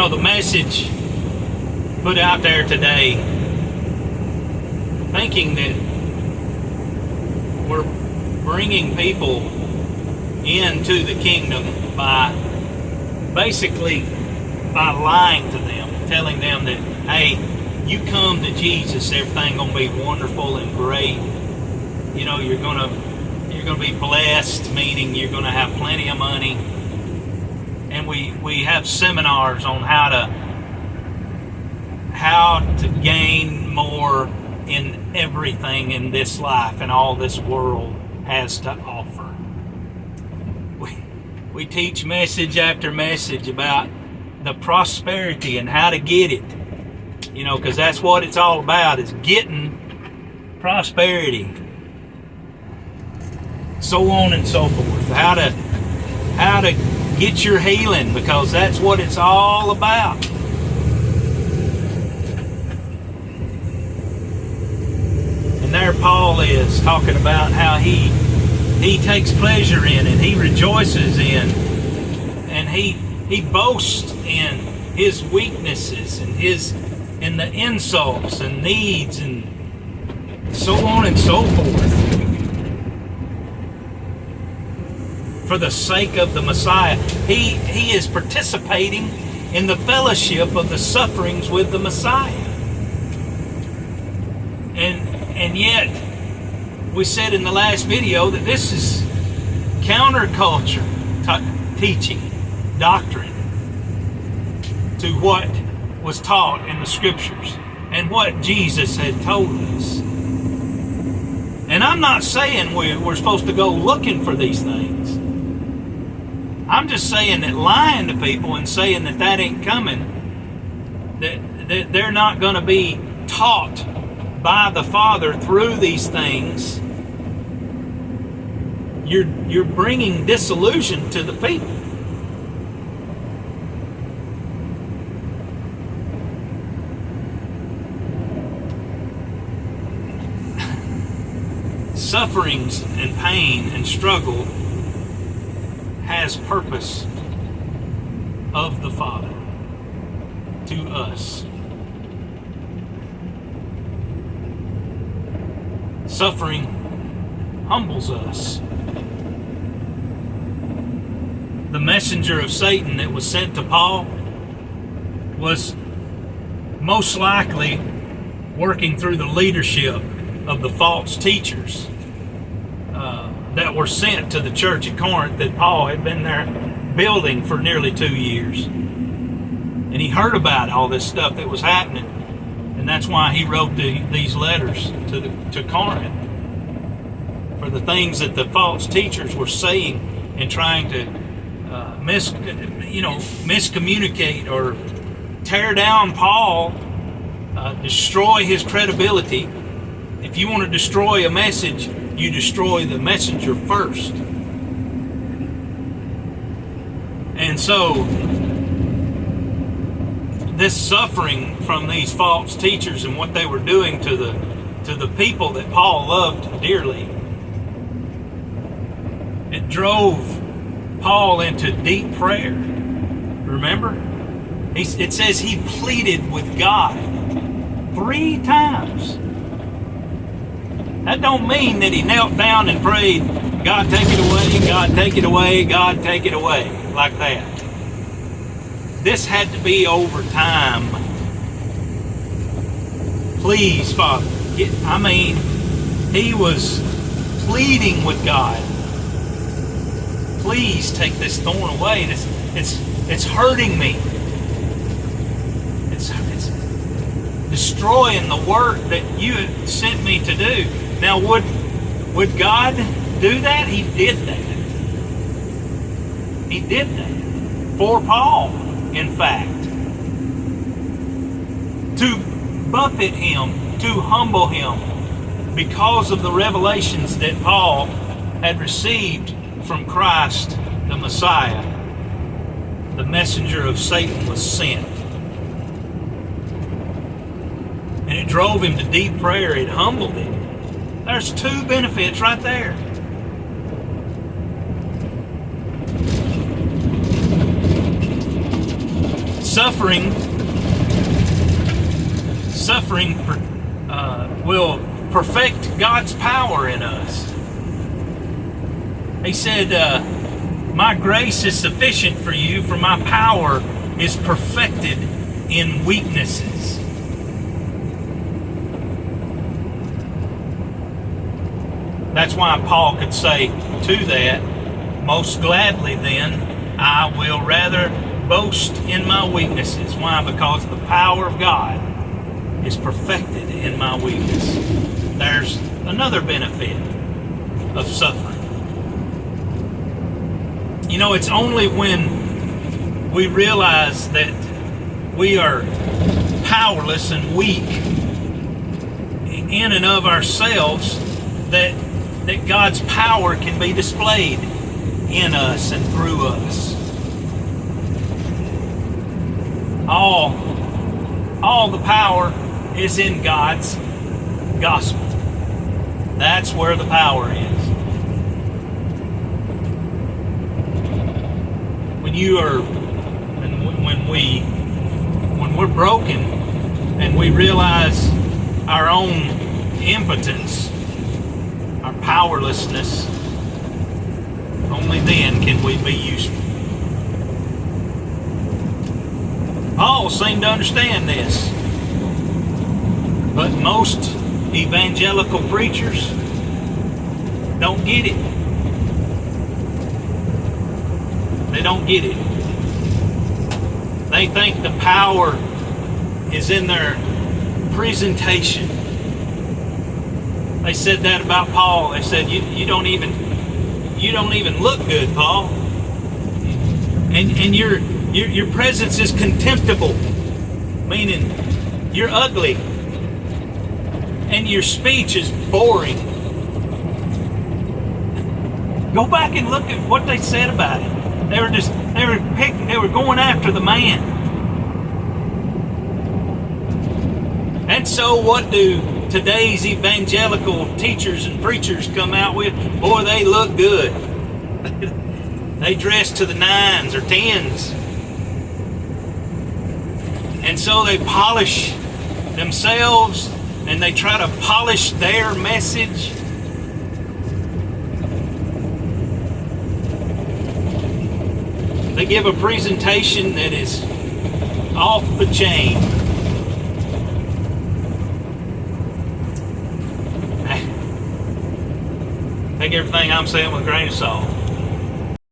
the message put out there today, thinking that we're bringing people into the kingdom by lying to them, telling them that, hey, you come to Jesus, everything gonna be wonderful and great. You're gonna be blessed, meaning you're gonna have plenty of money. And we have seminars on how to gain more in everything in this life and all this world has to offer. We teach message after message about the prosperity and how to get it. Because that's what it's all about, is getting prosperity. So on and so forth. How to get your healing, because that's what it's all about. And there Paul is talking about how he takes pleasure in and he rejoices in, and he boasts in his weaknesses and in the insults and needs and so on and so forth, for the sake of the Messiah. He is participating in the fellowship of the sufferings with the Messiah. And yet, we said in the last video that this is counterculture teaching, doctrine, to what was taught in the scriptures and what Jesus had told us. And I'm not saying we're supposed to go looking for these things. I'm just saying that lying to people and saying that ain't coming, that they're not going to be taught by the Father through these things, you're bringing disillusion to the people. Sufferings and pain and struggle has purpose of the Father to us. Suffering humbles us. The messenger of Satan that was sent to Paul was most likely working through the leadership of the false teachers that were sent to the church at Corinth that Paul had been there building for nearly 2 years. And he heard about all this stuff that was happening. And that's why he wrote these letters to Corinth, for the things that the false teachers were saying and trying to miscommunicate or tear down Paul, destroy his credibility. If you want to destroy a message, you destroy the messenger first. And so, this suffering from these false teachers and what they were doing to the people that Paul loved dearly, it drove Paul into deep prayer. Remember? It says he pleaded with God 3 times. That don't mean that he knelt down and prayed, God take it away, God take it away, God take it away, like that. This had to be over time. Please, Father. He was pleading with God. Please take this thorn away. It's hurting me. It's destroying the work that you had sent me to do. Now, would God do that? He did that. He did that for Paul, in fact, to buffet him, to humble him, because of the revelations that Paul had received from Christ, the Messiah. The messenger of Satan was sent. And it drove him to deep prayer. It humbled him. There's 2 benefits right there. Suffering will perfect God's power in us. He said, my grace is sufficient for you, for my power is perfected in weaknesses. That's why Paul could say to that, most gladly then, I will rather boast in my weaknesses. Why? Because the power of God is perfected in my weakness. There's another benefit of suffering. You know, it's only when we realize that we are powerless and weak in and of ourselves that God's power can be displayed in us and through us. All the power is in God's gospel. That's where the power is. When we're broken and we realize our own impotence, our powerlessness, only then can we be useful. Paul seemed to understand this, but most evangelical preachers don't get it. They don't get it. They think the power is in their presentation. They said that about Paul. They said, you don't even look good, Paul. And your presence is contemptible, meaning you're ugly. And your speech is boring. Go back and look at what they said about it. They were going after the man. And so what do today's evangelical teachers and preachers come out with? Boy, they look good. They dress to the 9s or 10s. And so they polish themselves and they try to polish their message. They give a presentation that is off the chain. Take everything I'm saying with a grain of salt.